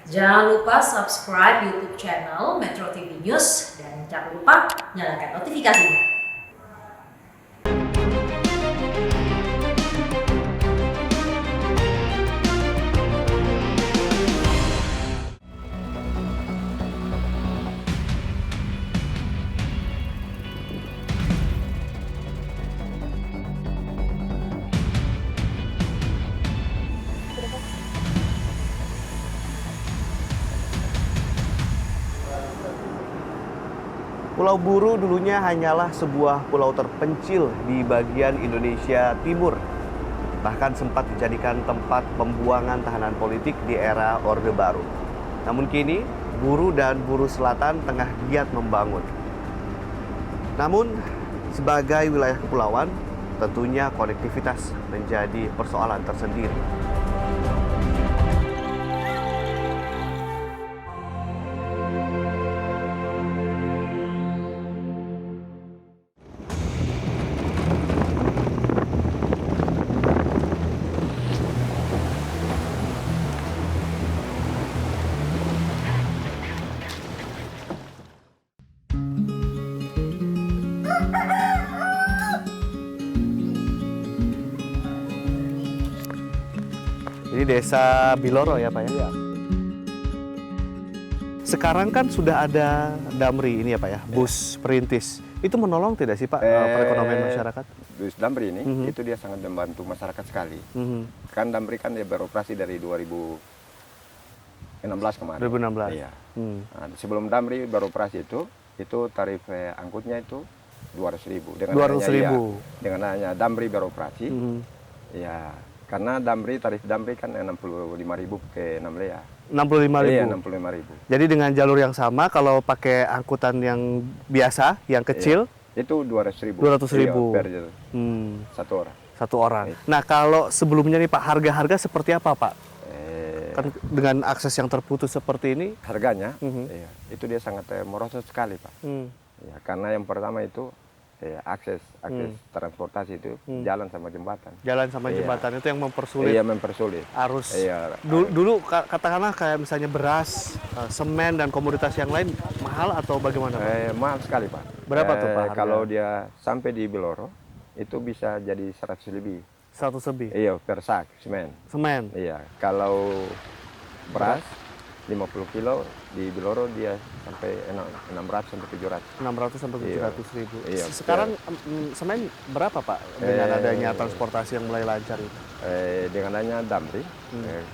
Jangan lupa subscribe YouTube channel Metro TV News dan jangan lupa nyalakan notifikasinya. Pulau Buru dulunya hanyalah sebuah pulau terpencil di bagian Indonesia Timur. Bahkan sempat dijadikan tempat pembuangan tahanan politik di era Orde Baru. Namun kini, Buru dan Buru Selatan tengah giat membangun. Namun, sebagai wilayah kepulauan, tentunya konektivitas menjadi persoalan tersendiri. Ini desa Biloro ya Pak ya? Iya. Sekarang kan sudah ada Damri ini ya Pak ya, bus perintis. Itu menolong tidak sih Pak perekonomian masyarakat? Bus Damri ini, itu dia sangat membantu masyarakat sekali. Kan Damri kan dia beroperasi dari 2016 kemarin. 2016? Iya. Nah, sebelum Damri beroperasi itu tarif angkutnya itu 200.000. Dengan 200.000? Dengan hanya Damri beroperasi, ya karena tarif Damri kan 65.000 ke Namlea. 65.000? Iya, 65.000. Jadi dengan jalur yang sama, kalau pakai angkutan yang biasa, yang kecil, iya, itu 200.000. 200.000 iya, per satu orang. Satu orang. Nah kalau sebelumnya nih Pak, harga-harga seperti apa Pak? Kan dengan akses yang terputus seperti ini? Harganya, iya, itu dia sangat merosot sekali Pak. Ya, karena yang pertama itu akses transportasi itu jalan sama jembatan. Jalan sama jembatan itu yang mempersulit. Iya, mempersulit. Arus. Iya, Dulu katakanlah kayak misalnya beras, semen dan komoditas yang lain mahal atau bagaimana Pak? Mahal sekali Pak. Berapa tuh Pak harga? Kalau dia sampai di Biloro itu bisa jadi 100 lebih. 100 lebih? Iya, per sak semen. Semen? Iya, kalau beras 50 kilo di Biloro dia sampai 600 sampai 700. 600 sampai 700.000. Iya, Sekarang semen berapa Pak dengan adanya transportasi yang mulai lancar itu? Dengan adanya Damri,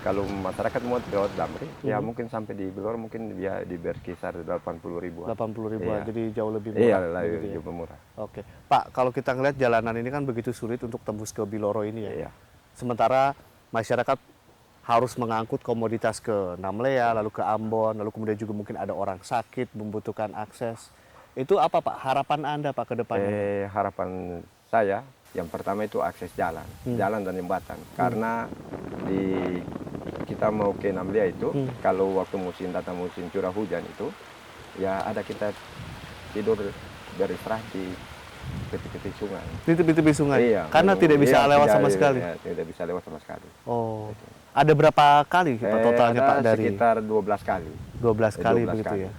kalau masyarakat mau lewat Damri, ya mungkin sampai di Biloro mungkin dia berkisar 80.000. 80.000, iya. Jadi jauh lebih murah. Iya, gitu lebih murah. Oke, Pak, kalau kita ngelihat jalanan ini kan begitu sulit untuk tembus ke Biloro ini ya. Iya. Sementara masyarakat harus mengangkut komoditas ke Namlea, lalu ke Ambon, lalu kemudian juga mungkin ada orang sakit membutuhkan akses. Itu apa Pak harapan Anda Pak ke depannya? Harapan saya yang pertama itu akses jalan, jalan dan jembatan. Karena kita mau ke Namlea itu, kalau waktu datang musim curah hujan itu, ya ada kita tidur beristirahat di tepi-tepi sungai. Di tepi-tepi sungai? Iya. Karena tidak bisa lewat sama sekali? Ya, tidak bisa lewat sama sekali. Oh. Ada berapa kali Pak totalnya Pak dari? Sekitar 12 kali. 12 kali 12 begitu kali. ya?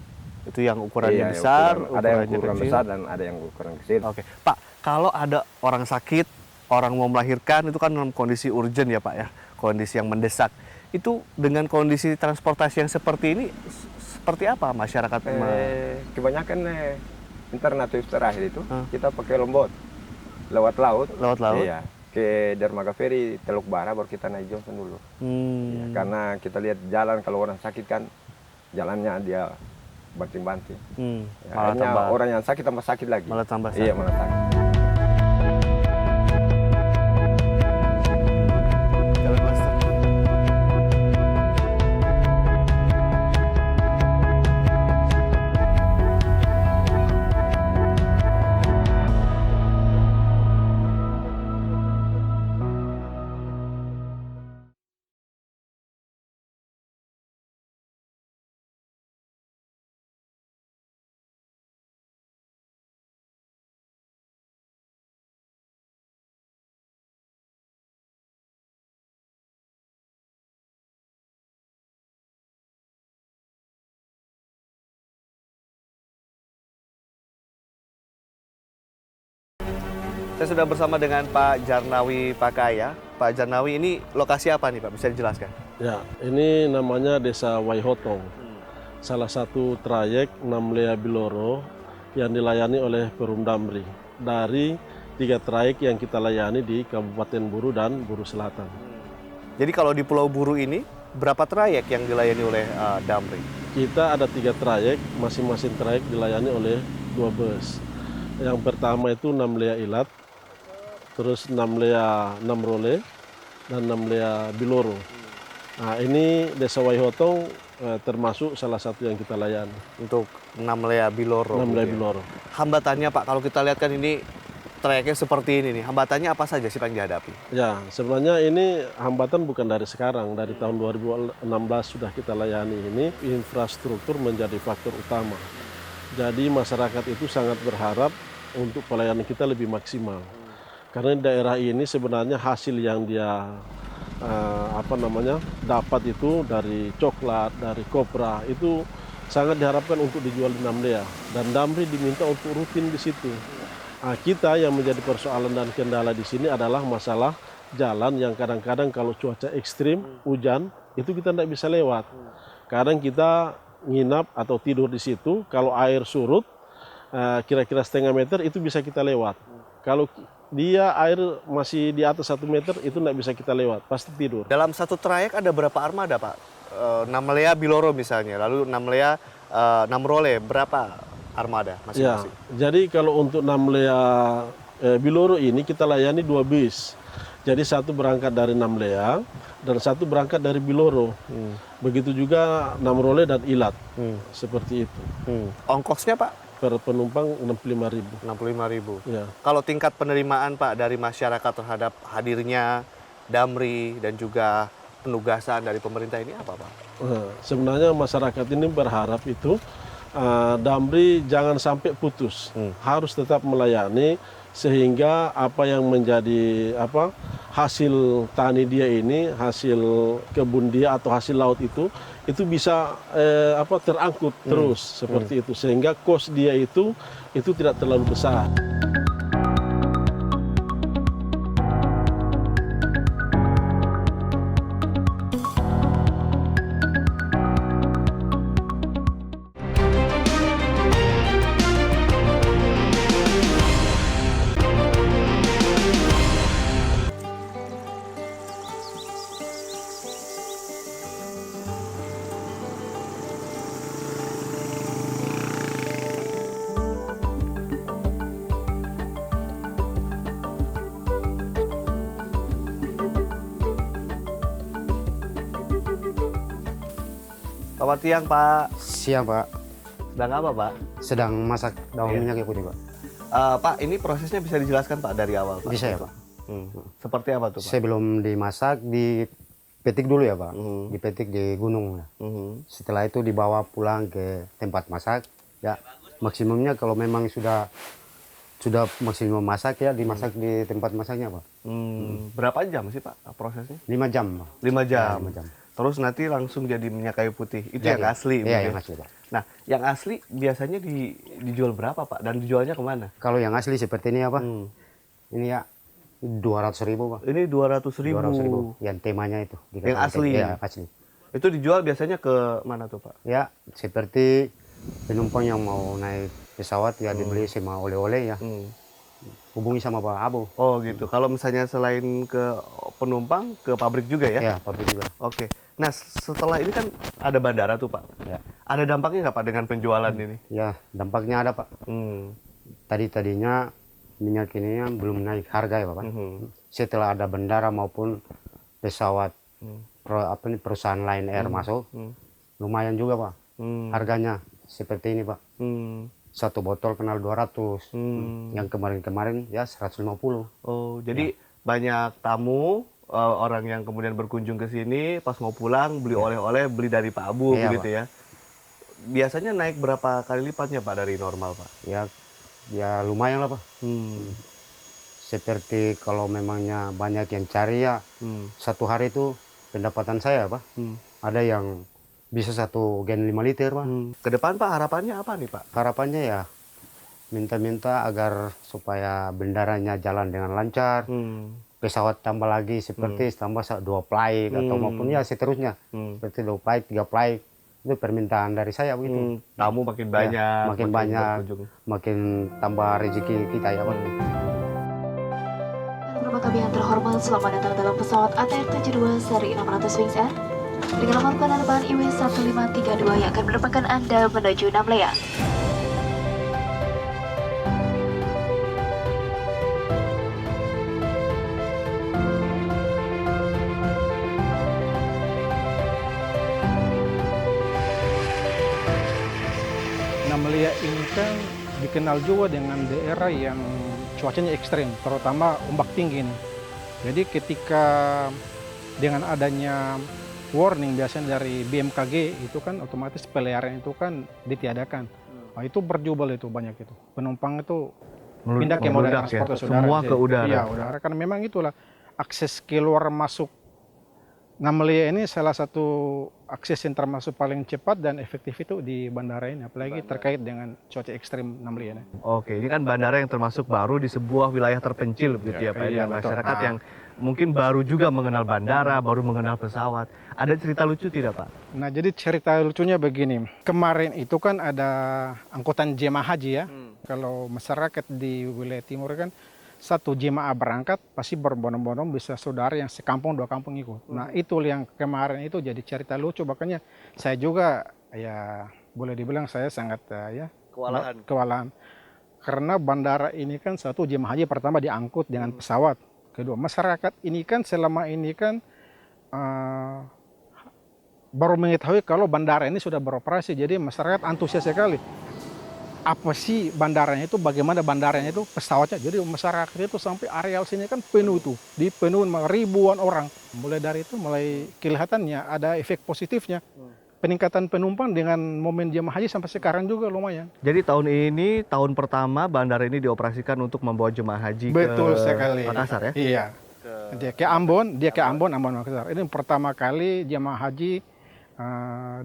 Itu yang ukurannya Iya, besar, ada yang ukuran kecil. besar dan ada yang ukuran kecil. Oke, Pak, kalau ada orang sakit, orang mau melahirkan, itu kan dalam kondisi urgent ya Pak ya, kondisi yang mendesak. Itu dengan kondisi transportasi yang seperti ini, seperti apa masyarakat? Kebanyakan alternatif terakhir itu kita pakai lomboat, lewat laut. Lewat laut? Iya, ke dermaga feri Teluk Bara baru kita naik Johnson dulu. Ya, karena kita lihat jalan kalau orang sakit kan jalannya dia banting-banting. Ya, akhirnya orang yang sakit tambah sakit lagi. Malah tambah sakit. Iya, malah sakit. Saya sudah bersama dengan Pak Jarnawi Pakaya. Pak Jarnawi, ini lokasi apa nih Pak? Bisa dijelaskan? Ya, ini namanya Desa Waihotong. Salah satu trayek Namlea Biloro yang dilayani oleh Perum Damri. Dari 3 trayek yang kita layani di Kabupaten Buru dan Buru Selatan. Jadi kalau di Pulau Buru ini, berapa trayek yang dilayani oleh Damri? Kita ada 3 trayek, masing-masing trayek dilayani oleh 2 bus. Yang pertama itu Namlea Ilat, terus Namlea Namrole, dan Namlea Biloro. Nah, ini Desa Waihotong termasuk salah satu yang kita layani. Untuk Namlea Biloro. Namlea gitu ya. Biloro. Hambatannya Pak, kalau kita lihat kan ini trayeknya seperti ini nih. Hambatannya apa saja sih Pak yang dihadapi? Ya, sebenarnya ini hambatan bukan dari sekarang. Dari tahun 2016 sudah kita layani ini. Infrastruktur menjadi faktor utama. Jadi masyarakat itu sangat berharap untuk pelayanan kita lebih maksimal. Karena daerah ini sebenarnya hasil yang dia dapat itu dari coklat, dari kopra, itu sangat diharapkan untuk dijual di Namlea. Dan Damri diminta untuk rutin di situ. Nah, kita yang menjadi persoalan dan kendala di sini adalah masalah jalan yang kadang-kadang kalau cuaca ekstrim, hujan, itu kita tidak bisa lewat. Kadang kita nginap atau tidur di situ, kalau air surut, kira-kira setengah meter itu bisa kita lewat. Kalau dia air masih di atas 1 meter itu tidak bisa kita lewat, pasti tidur. Dalam satu trayek ada berapa armada Pak? Namlea Biloro misalnya, lalu Namlea Namrole, berapa armada Ya, masing-masing? jadi kalau untuk Namlea Biloro ini kita layani 2 bis. Jadi satu berangkat dari Namlea dan satu berangkat dari Biloro. Begitu juga Namrole dan Ilat, seperti itu. Ongkosnya Pak? Per penumpang 65.000. 65.000. Ya. Kalau tingkat penerimaan Pak dari masyarakat terhadap hadirnya Damri dan juga penugasan dari pemerintah ini apa Pak? Sebenarnya masyarakat ini berharap itu Damri jangan sampai putus, harus tetap melayani sehingga apa yang menjadi hasil tani dia ini, hasil kebun dia atau hasil laut itu bisa terangkut terus seperti itu sehingga cost dia itu tidak terlalu besar. Selamat siang Pak. Siang Pak, Sedang apa Pak? sedang masak daun minyak putih Pak. Pak, ini prosesnya bisa dijelaskan Pak dari awal Pak? Bisa ya Pak? Seperti apa tuh Pak? Sebelum dimasak dipetik dulu ya Pak, dipetik di gunung. Setelah itu dibawa pulang ke tempat masak. Ya maksimumnya kalau memang sudah maksimum masak ya dimasak di tempat masaknya Pak. Berapa jam sih Pak prosesnya? 5 jam Pak. 5 jam. 5 jam. Terus nanti langsung jadi minyak kayu putih. Itu Ya, yang ya. asli. Iya begitu yang ya? asli Pak. Nah, yang asli biasanya dijual berapa Pak? Dan dijualnya kemana? Kalau yang asli seperti ini apa? Ini ya 200.000 Pak. Ini 200.000. 200.000 yang temanya itu. Yang asli? Ya asli. Itu dijual biasanya ke mana tuh Pak? Ya seperti penumpang yang mau naik pesawat ya dibeli sama oleh-oleh ya. Hubungi sama Pak Abu. Oh gitu. Kalau misalnya selain ke penumpang, ke pabrik juga ya? Ya, pabrik juga. Oke. Nah, setelah ini kan ada bandara tuh Pak. Ya. Ada dampaknya nggak Pak dengan penjualan ini? Ya, dampaknya ada Pak. Tadinya minyak ini yang belum naik harga ya Pak. Setelah ada bandara maupun pesawat perusahaan Lion Air masuk, lumayan juga Pak. Harganya seperti ini Pak. Satu botol kenal 200. Yang kemarin-kemarin ya 150. Oh, jadi banyak tamu orang yang kemudian berkunjung ke sini pas mau pulang beli oleh-oleh, beli dari Pak Abu Iya, begitu ya. Biasanya naik berapa kali lipatnya Pak dari normal Pak? Ya lumayan lah Pak. Seperti kalau memangnya banyak yang cari ya, satu hari itu pendapatan saya Pak. Ada yang bisa 1 gen 5 liter Pak. Ke depan Pak harapannya apa nih Pak? Harapannya ya minta-minta agar supaya bendaranya jalan dengan lancar, pesawat tambah lagi seperti tambah 2 flight atau maupun ya seterusnya, seperti 2 flight, 3 flight. Itu permintaan dari saya begitu. Tamu makin banyak, Makin banyak, berkunjung. makin tambah rezeki kita ya Pak. Beberapa kami yang terhormat, selamat datang dalam pesawat ATR-72 seri 600 Wings Air dengan nomor penerbangan IW1532 yang akan menerbangkan Anda menuju Namlea. Namlea ini kan dikenal juga dengan daerah yang cuacanya ekstrim, terutama ombak tinggi nih. Jadi ketika dengan adanya warning biasanya dari BMKG itu kan otomatis peliharaan itu kan ditiadakan. Nah, itu berjubel itu banyak itu. Penumpang itu pindah ke moda transportasi udara. Semua ke udara. Iya, udara. Karena memang itulah akses keluar masuk Namlea ini salah satu akses yang termasuk paling cepat dan efektif itu di bandara ini, apalagi terkait dengan cuaca ekstrim Namlea ini. Oke, ini kan bandara yang termasuk baru di sebuah wilayah terpencil begitu ya Pak. iya, Ya, betul. masyarakat yang mungkin baru juga mengenal bandara, baru mengenal pesawat. Ada cerita lucu tidak Pak? Nah, jadi cerita lucunya begini. Kemarin itu kan ada angkutan jemaah haji ya. Kalau masyarakat di wilayah timur kan satu jemaah berangkat pasti berbondong-bondong bisa saudara yang sekampung 2 kampung ikut. Nah, itu yang kemarin itu jadi cerita lucu, makanya saya juga ya boleh dibilang saya sangat kewalahan. Karena bandara ini kan satu jemaah haji pertama diangkut dengan pesawat. Kedua, masyarakat ini kan selama ini kan baru mengetahui kalau bandara ini sudah beroperasi. Jadi masyarakat antusias sekali. Apa sih bandaranya itu, bagaimana bandaranya itu, pesawatnya. Jadi masyarakat itu sampai areal sini kan penuh itu, dipenuhi ribuan orang. Mulai dari itu, mulai kelihatannya ada efek positifnya. Peningkatan penumpang dengan momen jemaah haji sampai sekarang juga lumayan. Jadi tahun ini, tahun pertama bandara ini dioperasikan untuk membawa jemaah haji Betul ke sekali. Makassar ya? Iya. Ambon Makassar. Ini pertama kali jemaah haji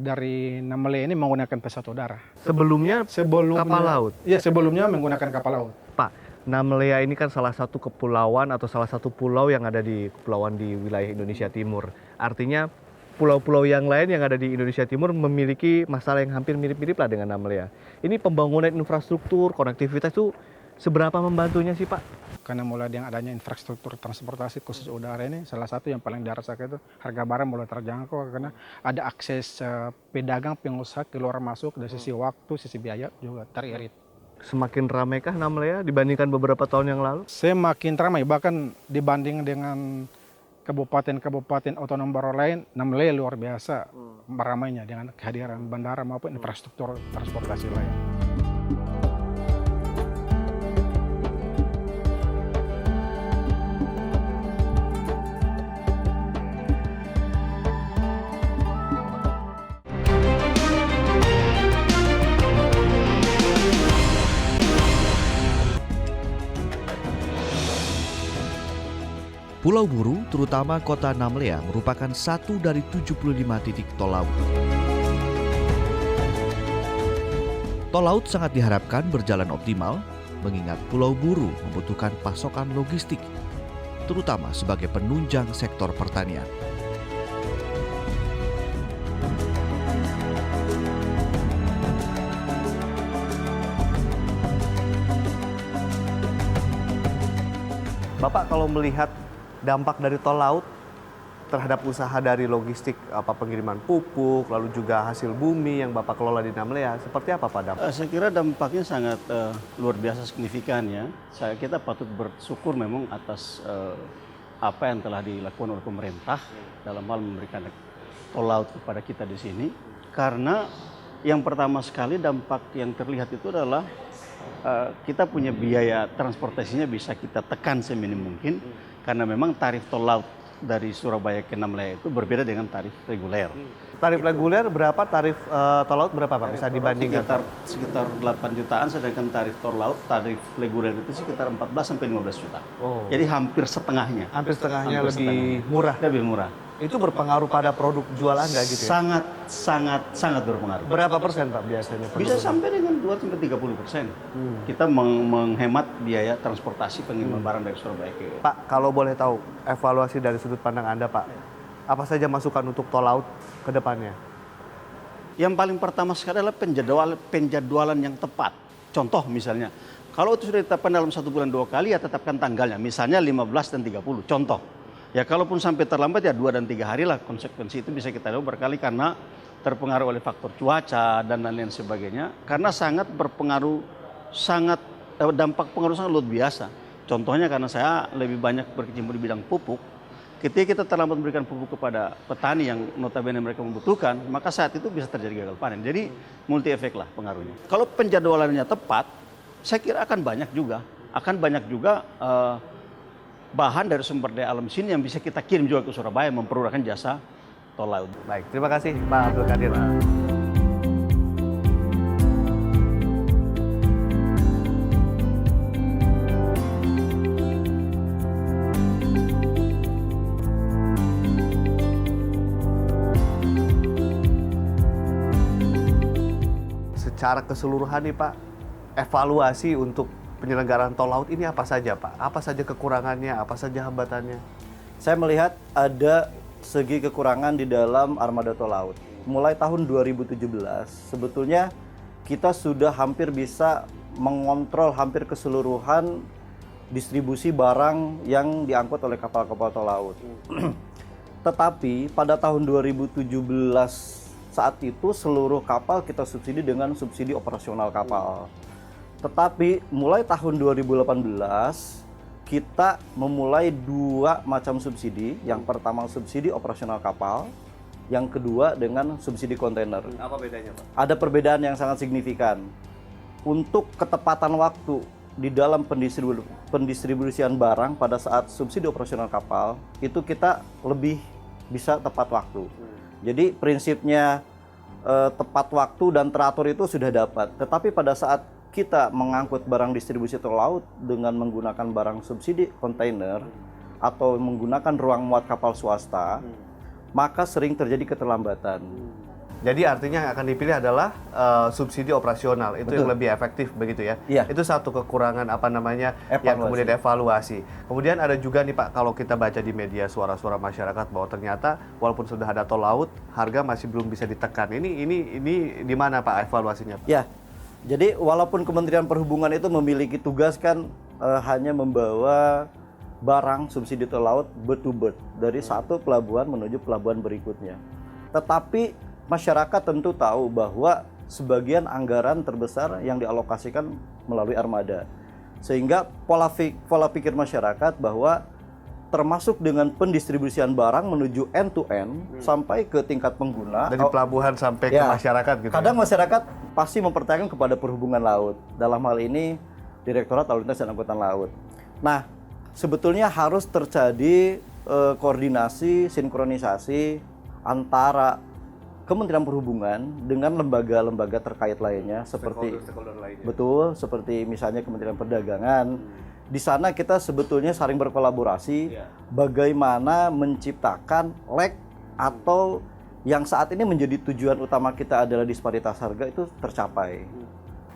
dari Namlea ini menggunakan pesawat udara. Sebelumnya kapal laut? Iya, sebelumnya menggunakan kapal laut. Pak, Namlea ini kan salah satu kepulauan atau salah satu pulau yang ada di kepulauan di wilayah Indonesia Timur. Artinya pulau-pulau yang lain yang ada di Indonesia Timur memiliki masalah yang hampir mirip-mirip lah dengan Namlea. Ini pembangunan infrastruktur, konektivitas itu seberapa membantunya sih Pak? Karena mulai dengan adanya infrastruktur transportasi khusus udara ini, salah satu yang paling dirasakan itu harga barang mulai terjangkau karena ada akses pedagang, pengusaha keluar masuk dari sisi waktu, sisi biaya juga teririt. Semakin ramaikah Namlea dibandingkan beberapa tahun yang lalu? Semakin ramai, bahkan dibanding dengan kabupaten-kabupaten otonom baru lain, Namlea luar biasa ramainya dengan kehadiran bandara maupun infrastruktur transportasi lain. Pulau Buru, terutama kota Namlea, merupakan satu dari 75 titik tol laut. Tol laut sangat diharapkan berjalan optimal, mengingat Pulau Buru membutuhkan pasokan logistik, terutama sebagai penunjang sektor pertanian. Bapak kalau melihat dampak dari tol laut terhadap usaha dari logistik pengiriman pupuk, lalu juga hasil bumi yang Bapak kelola di Namlea, seperti apa Pak dampak? Saya kira dampaknya sangat luar biasa signifikan ya. Kita patut bersyukur memang atas apa yang telah dilakukan oleh pemerintah dalam hal memberikan tol laut kepada kita di sini. Karena yang pertama sekali dampak yang terlihat itu adalah kita punya biaya transportasinya bisa kita tekan seminim mungkin. Karena memang tarif tol laut dari Surabaya ke Namlea itu berbeda dengan tarif reguler. Tarif reguler berapa, tarif tol laut berapa Pak? Bisa dibandingkan? Sekitar 8 jutaan, sedangkan tarif tol laut, tarif reguler itu sekitar 14 sampai 15 juta. Oh. Jadi hampir setengahnya. Hampir setengahnya lebih murah. Lebih murah. Itu berpengaruh pada produk jual Anda gitu ya? Sangat berpengaruh. Berapa persen Pak biasanya? Bisa sampai dengan 2-30%. Kita menghemat biaya transportasi pengiriman barang dari Surabaya ke... Pak, kalau boleh tahu, evaluasi dari sudut pandang Anda Pak, apa saja masukan untuk tol laut ke depannya? Yang paling pertama sekali adalah penjadwalan yang tepat. Contoh misalnya, kalau itu sudah ditetapkan dalam 1 bulan 2 kali, ya tetapkan tanggalnya. Misalnya 15 dan 30, contoh. Ya kalaupun sampai terlambat ya 2 dan 3 hari lah, konsekuensi itu bisa kita lihat berkali karena terpengaruh oleh faktor cuaca dan lain-lain sebagainya. Karena sangat berpengaruh, dampak pengaruh sangat luar biasa. Contohnya karena saya lebih banyak berkecimpung di bidang pupuk. Ketika kita terlambat memberikan pupuk kepada petani yang notabene mereka membutuhkan, maka saat itu bisa terjadi gagal panen. Jadi multi efek lah pengaruhnya. Kalau penjadwalannya tepat, saya kira akan banyak juga bahan dari sumber daya alam sini yang bisa kita kirim juga ke Surabaya mempermudahkan jasa tol laut. Baik, terima kasih Pak Abdul Qadir. Secara keseluruhan nih Pak, evaluasi untuk penyelenggaraan tol laut ini apa saja Pak? Apa saja kekurangannya, apa saja hambatannya? Saya melihat ada segi kekurangan di dalam armada tol laut. Mulai tahun 2017, sebetulnya kita sudah hampir bisa mengontrol hampir keseluruhan distribusi barang yang diangkut oleh kapal-kapal tol laut. Tetapi pada tahun 2017 saat itu seluruh kapal kita subsidi dengan subsidi operasional kapal. Tetapi mulai tahun 2018 kita memulai 2 macam subsidi. Yang pertama subsidi operasional kapal, yang kedua dengan subsidi kontainer. Apa bedanya Pak? Ada perbedaan yang sangat signifikan. Untuk ketepatan waktu di dalam pendistribusian barang pada saat subsidi operasional kapal itu kita lebih bisa tepat waktu. Jadi prinsipnya tepat waktu dan teratur itu sudah dapat. Tetapi pada saat kita mengangkut barang distribusi tol laut dengan menggunakan barang subsidi kontainer atau menggunakan ruang muat kapal swasta, maka sering terjadi keterlambatan. Jadi artinya yang akan dipilih adalah subsidi operasional, itu yang lebih efektif begitu ya? Iya. Itu satu kekurangan yang kemudian evaluasi. Kemudian ada juga nih Pak, kalau kita baca di media suara-suara masyarakat bahwa ternyata walaupun sudah ada tol laut, harga masih belum bisa ditekan. Ini di mana Pak evaluasinya Pak? Ya. Jadi walaupun Kementerian Perhubungan itu memiliki tugas kan hanya membawa barang subsidi tol laut bird to bird dari satu pelabuhan menuju pelabuhan berikutnya. Tetapi masyarakat tentu tahu bahwa sebagian anggaran terbesar yang dialokasikan melalui armada. Sehingga pola pikir masyarakat bahwa termasuk dengan pendistribusian barang menuju end to end sampai ke tingkat pengguna dari pelabuhan sampai ke masyarakat gitu. Kadang masyarakat pasti mempertanyakan kepada Perhubungan Laut. Dalam hal ini Direktorat Lalu Lintas dan Angkutan Laut. Nah, sebetulnya harus terjadi koordinasi, sinkronisasi antara Kementerian Perhubungan dengan lembaga-lembaga terkait lainnya seperti betul seperti misalnya Kementerian Perdagangan. Di sana kita sebetulnya saling berkolaborasi bagaimana menciptakan lag atau yang saat ini menjadi tujuan utama kita adalah disparitas harga itu tercapai.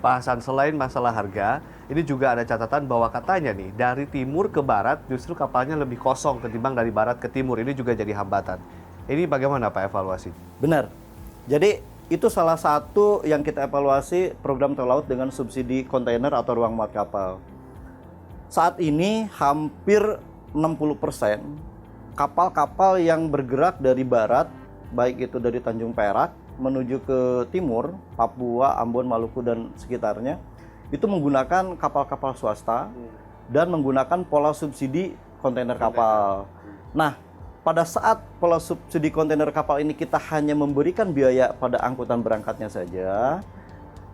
Pak Hasan, selain masalah harga, ini juga ada catatan bahwa katanya nih dari timur ke barat justru kapalnya lebih kosong ketimbang dari barat ke timur. Ini juga jadi hambatan. Ini bagaimana Pak evaluasi? Benar. Jadi itu salah satu yang kita evaluasi program tol laut dengan subsidi kontainer atau ruang muat kapal. Saat ini hampir 60% kapal-kapal yang bergerak dari barat, baik itu dari Tanjung Perak menuju ke timur, Papua, Ambon, Maluku dan sekitarnya, itu menggunakan kapal-kapal swasta dan menggunakan pola subsidi kontainer kapal. Nah, pada saat pola subsidi kontainer kapal ini kita hanya memberikan biaya pada angkutan berangkatnya saja,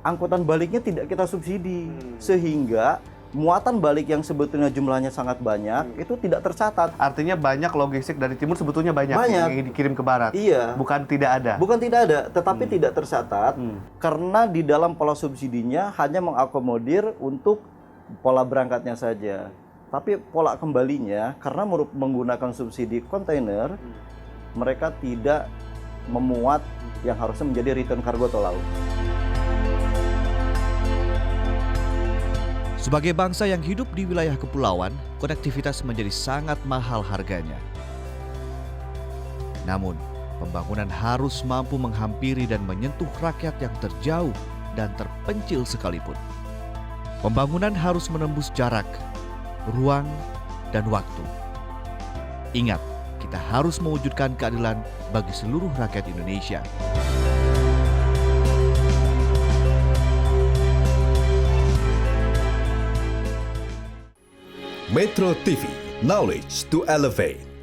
angkutan baliknya tidak kita subsidi, sehingga muatan balik yang sebetulnya jumlahnya sangat banyak itu tidak tercatat. Artinya banyak logistik dari timur sebetulnya banyak yang dikirim ke barat. Iya. Bukan tidak ada. Bukan tidak ada, tetapi tidak tercatat karena di dalam pola subsidinya hanya mengakomodir untuk pola berangkatnya saja. Tapi pola kembalinya karena menggunakan subsidi kontainer mereka tidak memuat yang harusnya menjadi return cargo tol laut. Sebagai bangsa yang hidup di wilayah kepulauan, konektivitas menjadi sangat mahal harganya. Namun, pembangunan harus mampu menghampiri dan menyentuh rakyat yang terjauh dan terpencil sekalipun. Pembangunan harus menembus jarak, ruang, dan waktu. Ingat, kita harus mewujudkan keadilan bagi seluruh rakyat Indonesia. Metro TV, knowledge to elevate.